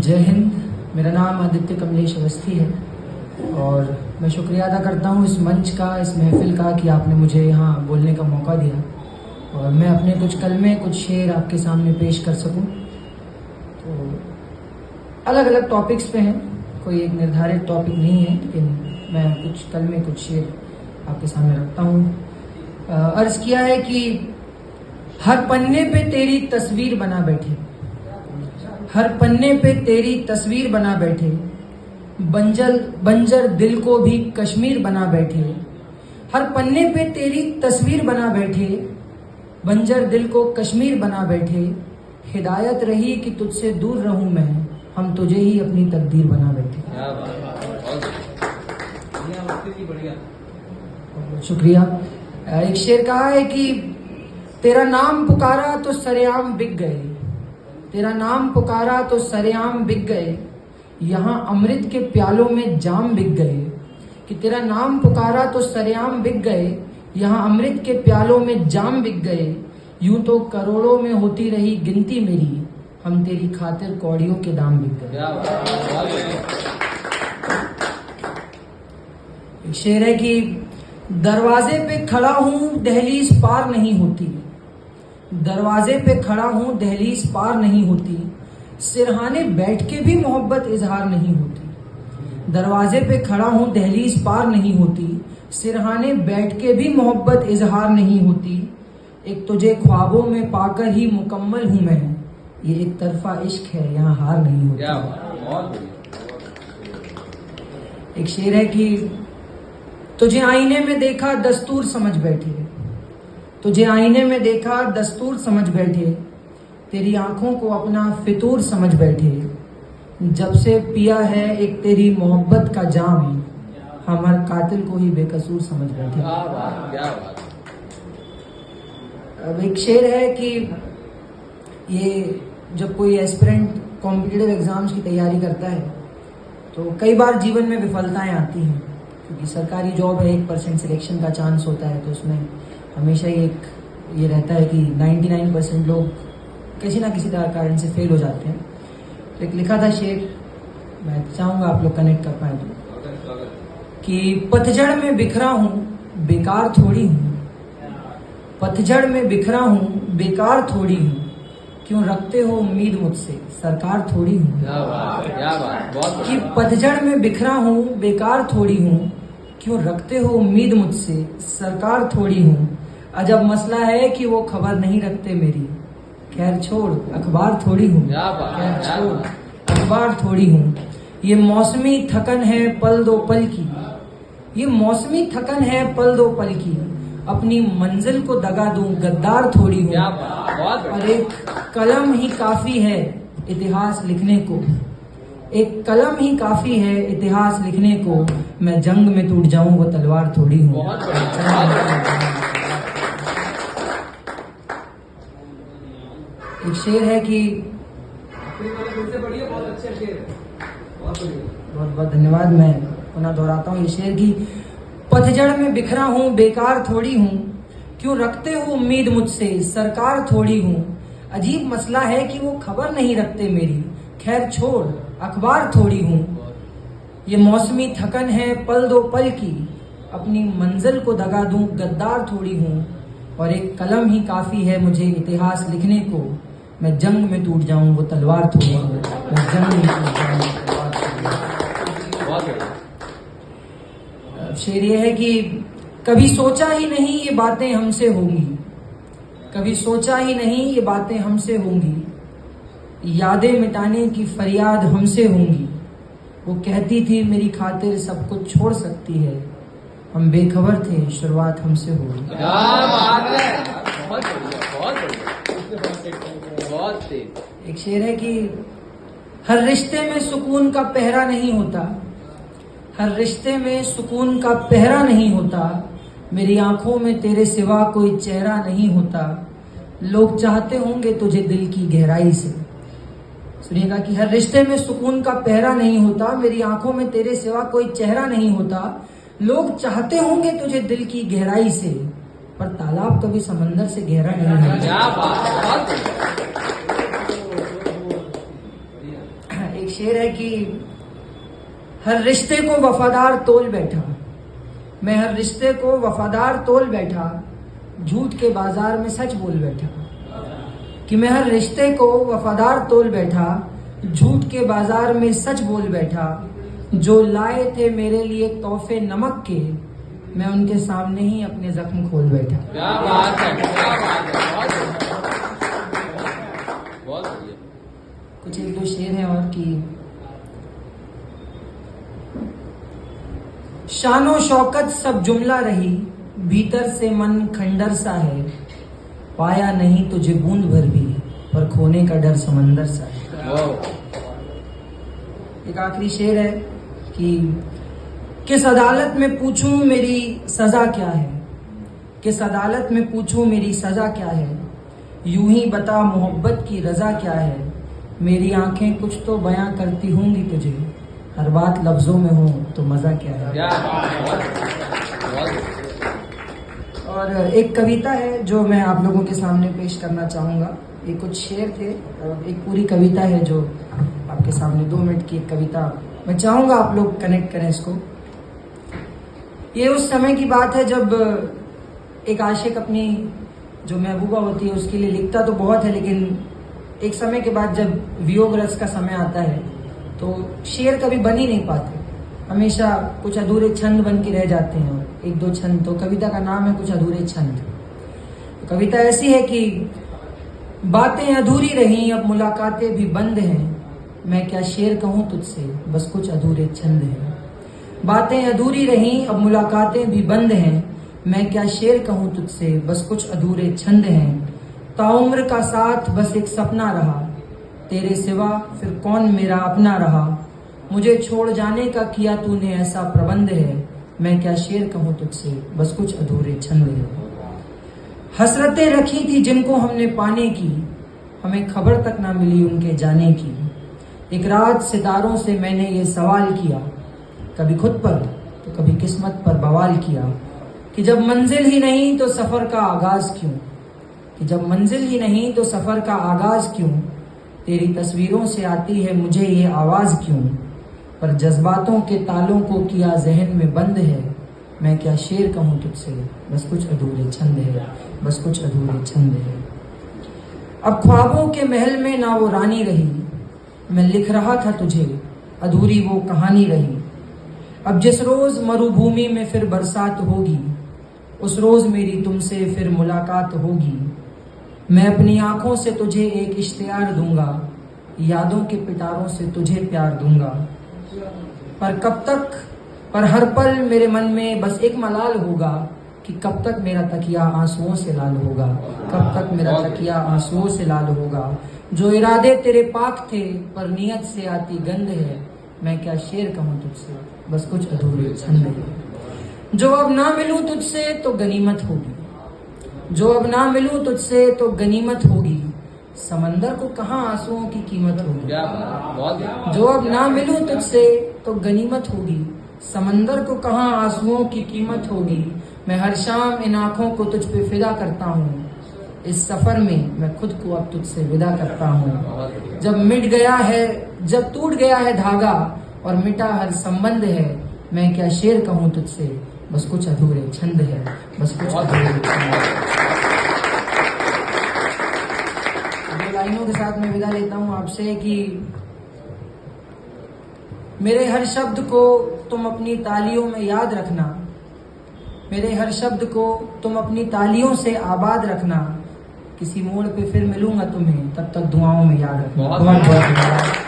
जय हिंद। मेरा नाम आदित्य कमलेश अवस्थी है और मैं शुक्रिया अदा करता हूँ इस मंच का, इस महफिल का कि आपने मुझे यहाँ बोलने का मौका दिया और मैं अपने कुछ कलमे, कुछ शेर आपके सामने पेश कर सकूँ। तो अलग अलग टॉपिक्स पे हैं, कोई एक निर्धारित टॉपिक नहीं है, लेकिन मैं कुछ कलमे, कुछ शेर आपके सामने रखता हूँ। अर्ज किया है कि हर पन्ने पे तेरी तस्वीर बना बैठे, हर पन्ने पे तेरी तस्वीर बना बैठे, बंजर दिल को भी कश्मीर बना बैठे। हर पन्ने पे तेरी तस्वीर बना बैठे, बंजर दिल को कश्मीर बना बैठे। हिदायत रही कि तुझसे दूर रहूं मैं, हम तुझे ही अपनी तकदीर बना बैठे। शुक्रिया। एक शेर कहा है कि तेरा नाम पुकारा तो सरेआम बिक गए, तेरा नाम पुकारा तो सरेआम बिक गए, यहाँ अमृत के प्यालों में जाम बिक गए। कि तेरा नाम पुकारा तो सरेआम बिक गए, यहाँ अमृत के प्यालों में जाम बिक गए। यूं तो करोड़ों में होती रही गिनती मेरी, हम तेरी खातिर कौड़ियों के दाम बिक गए। एक शेर है कि दरवाजे पे खड़ा हूं दहलीज पार नहीं होती, दरवाजे पे खड़ा हूं दहलीज पार नहीं होती, सिरहाने बैठ के भी मोहब्बत इजहार नहीं होती। दरवाजे पे खड़ा हूं दहलीज पार नहीं होती, सिरहाने बैठ के भी मोहब्बत इजहार नहीं होती। एक तुझे ख्वाबों में पाकर ही मुकम्मल हूं मैं, ये एक तरफा इश्क है यहाँ हार नहीं होती। एक शेर है कि तुझे आईने में देखा दस्तूर समझ बैठे, तुझे आईने में देखा दस्तूर समझ बैठे, तेरी आंखों को अपना फितूर समझ बैठे। जब से पिया है एक तेरी मोहब्बत का जाम, हम हर कातिल को ही बेकसूर समझ बैठे। अब एक शेर है कि ये जब कोई एस्पिरेंट कॉम्पिटिटिव एग्जाम्स की तैयारी करता है तो कई बार जीवन में विफलताएं आती हैं, क्योंकि सरकारी जॉब है, 1% सिलेक्शन का चांस होता है, तो उसमें हमेशा ही एक ये रहता है कि 99% लोग किसी ना किसी तरह कारण से फेल हो जाते हैं। तो एक लिखा था शेर, मैं चाहूँगा आप लोग कनेक्ट कर पाए तो, कि पतझड़ में बिखरा हूँ बेकार थोड़ी हूँ, पतझड़ में बिखरा हूँ बेकार थोड़ी हूँ, क्यों रखते हो उम्मीद मुझसे सरकार थोड़ी हूँ। कि पतझड़ में बिखरा हूँ बेकार थोड़ी हूँ, क्यों रखते हो उम्मीद मुझसे सरकार थोड़ी हूँ। अजब मसला है कि वो खबर नहीं रखते मेरी, खैर छोड़ अखबार थोड़ी हूँ, खैर छोड़ अखबार थोड़ी हूँ। ये मौसमी थकन है पल दो पल की, ये मौसमी थकन है पल दो पल की, अपनी मंजिल को दगा दूं गद्दार थोड़ी हूँ। और एक कलम ही काफी है इतिहास लिखने को, एक कलम ही काफी है इतिहास लिखने को, मैं जंग में टूट जाऊं वो तलवार थोड़ी हूँ। एक शेर है कि बहुत बहुत धन्यवाद, मैं पुनः दोहराता हूँ ये शेर की पतझड़ में बिखरा हूँ बेकार थोड़ी हूँ, क्यों रखते हो उम्मीद मुझसे सरकार थोड़ी हूँ। अजीब मसला है कि वो खबर नहीं रखते मेरी, खैर छोड़ अखबार थोड़ी हूँ। ये मौसमी थकन है पल दो पल की, अपनी मंजिल को दगा दूं गद्दार थोड़ी हूँ। और एक कलम ही काफी है मुझे इतिहास लिखने को, मैं जंग में टूट जाऊं वो तलवार थोड़ी हूँ, मैं जंग में टूट जाऊं वो तलवार थोड़ी हूँ। शेर ये है कि कभी सोचा ही नहीं ये बातें हमसे होंगी, कभी सोचा ही नहीं ये बातें हमसे होंगी, यादें मिटाने की फरियाद हमसे होंगी। वो कहती थी मेरी खातिर सब कुछ छोड़ सकती है, हम बेखबर थे शुरुआत हमसे होगी। एक शेर है कि हर रिश्ते में सुकून का पहरा नहीं होता, हर रिश्ते में सुकून का पहरा नहीं होता, मेरी आंखों में तेरे सिवा कोई चेहरा नहीं होता। लोग चाहते होंगे तुझे दिल की गहराई से, सुनिएगा कि हर रिश्ते में सुकून का पहरा नहीं होता, मेरी आंखों में तेरे सिवा कोई चेहरा नहीं होता। लोग चाहते होंगे तुझे दिल की गहराई से, पर तालाब कभी समंदर से गहरा नहीं होता। एक शेर है कि हर रिश्ते को वफादार तोल बैठा, मैं हर रिश्ते को वफादार तोल बैठा, झूठ के बाजार में सच बोल बैठा। कि मैं हर रिश्ते को वफादार तोल बैठा, झूठ के बाजार में सच बोल बैठा। जो लाए थे मेरे लिए तोहफे नमक के, मैं उनके सामने ही अपने जख्म खोल बैठा। क्या बात है, क्या बात है, बहुत बढ़िया। कुछ एक दो शेर हैं और कि शानो शौकत सब जुमला रही, भीतर से मन खंडर सा है। पाया नहीं तुझे बूंद भर भी, पर खोने का डर समंदर सा है। एक आखिरी शेर है कि किस अदालत में पूछूं मेरी सजा क्या है, किस अदालत में पूछूं मेरी सजा क्या है। यूं ही बता मोहब्बत की रजा क्या है। मेरी आंखें कुछ तो बयां करती होंगी तुझे, हर बात लफ्जों में हो तो मजा क्या है। और एक कविता है जो मैं आप लोगों के सामने पेश करना चाहूंगा। ये कुछ शेर थे और एक पूरी कविता है जो आपके सामने 2 मिनट की एक कविता मैं चाहूंगा आप लोग कनेक्ट करें इसको। ये उस समय की बात है जब एक आशिक अपनी जो महबूबा होती है उसके लिए लिखता तो बहुत है, लेकिन एक समय के बाद जब वियोग रस का समय आता है तो शेर कभी बन ही नहीं पाते, हमेशा कुछ अधूरे छंद बन के रह जाते हैं। एक दो छंद, तो कविता का नाम है कुछ अधूरे छंद। तो कविता ऐसी है कि बातें अधूरी रहीं अब मुलाकातें भी बंद हैं, मैं क्या शेर कहूँ तुझसे बस कुछ अधूरे छंद हैं। बातें अधूरी रहीं अब मुलाकातें भी बंद हैं, मैं क्या शेर कहूँ तुझसे बस कुछ अधूरे छंद हैं। ताउम्र का साथ बस एक सपना रहा, तेरे सिवा फिर कौन मेरा अपना रहा। मुझे छोड़ जाने का किया तूने ऐसा प्रबंध है, मैं क्या शेर कहूँ तुझसे बस कुछ अधूरे छंद है। हसरतें रखी थी जिनको हमने पाने की, हमें खबर तक ना मिली उनके जाने की। एक रात सितारों से मैंने ये सवाल किया, कभी खुद पर तो कभी किस्मत पर बवाल किया कि जब मंजिल ही नहीं तो सफर का आगाज क्यों, कि जब मंजिल ही नहीं तो सफर का आगाज क्यों। तेरी तस्वीरों से आती है मुझे ये आवाज क्यों, पर जज्बातों के तालों को किया जहन में बंद है, मैं क्या शेर कहूँ तुझसे बस कुछ अधूरे छंद है, बस कुछ अधूरे छंद है। अब ख्वाबों के महल में ना वो रानी रही, मैं लिख रहा था तुझे अधूरी वो कहानी रही। अब जिस रोज मरुभूमि में फिर बरसात होगी, उस रोज मेरी तुमसे फिर मुलाकात होगी। मैं अपनी आंखों से तुझे एक इश्तियार दूंगा, यादों के पिटारों से तुझे प्यार दूंगा। पर कब तक, पर हर पल मेरे मन में बस एक मलाल होगा कि कब तक मेरा तकिया आंसुओं से लाल होगा, कब तक मेरा तकिया आंसुओं से लाल होगा। जो इरादे तेरे पाक थे पर नियत से आती गंध है, मैं क्या शेर कहूँ तुझसे बस कुछ अधूरे छंद है। जो अब ना मिलूं तुझसे तो गनीमत होगी, जो अब ना मिलूं तुझसे तो गनीमत होगी। समंदर को कहाँ आंसुओं की कीमत होगी। जो अब ना मिलूं तुझसे तो गनीमत होगी, समंदर को कहाँ आंसुओं की कीमत होगी। मैं हर शाम इन आंखों को तुझ पे फिदा करता हूँ, इस सफर में मैं खुद को अब तुझसे विदा करता हूँ। जब मिट गया है, जब टूट गया है धागा और मिटा हर संबंध है, मैं क्या शेर कहूँ तुझसे बस कुछ अधूरे छंद है, बस कुछ अधूरे छंद है। दो लाइनों के साथ मैं विदा लेता हूँ आपसे कि मेरे हर शब्द को तुम अपनी तालियों में याद रखना, मेरे हर शब्द को तुम अपनी तालियों से आबाद रखना। किसी मोड़ पे फिर मिलूंगा तुम्हें, तब तक दुआओं में याद रखना। बहुत बहुत धन्यवाद।